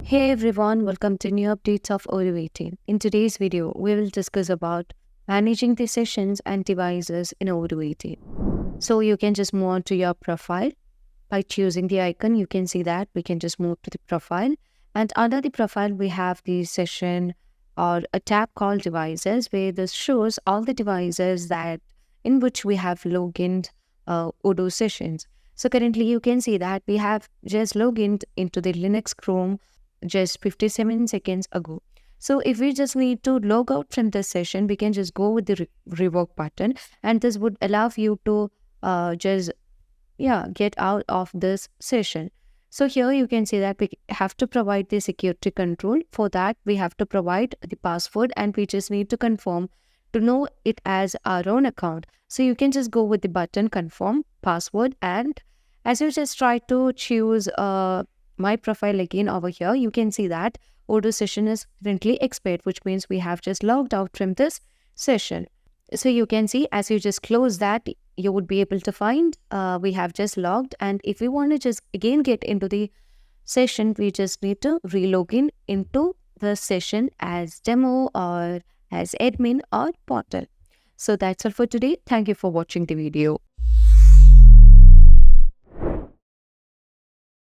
Hey everyone, welcome to new updates of Odoo 18. In today's video, we will discuss about managing the sessions and devices in Odoo 18. So you can just move on to your profile by choosing the icon. You can see that we can just move to the profile, and under the profile we have the session or a tab called devices, where this shows all the devices that in which we have logged in Odoo sessions. So currently you can see that we have just logged in into the Linux Chrome just 57 seconds ago. So if we just need to log out from this session, we can just go with the revoke button, and this would allow you to just get out of this session. So here you can see that we have to provide the security control. For that, we have to provide the password, and we just need to confirm to know it as our own account. So you can just go with the button confirm password, and as you just try to choose my profile again over here, you can see that Odoo session is currently expired, which means we have just logged out from this session. So you can see as you just close that, you would be able to find we have just logged. And if we want to just again get into the session, we just need to re-log in into the session as demo or as admin or portal. So that's all for today. Thank you for watching the video.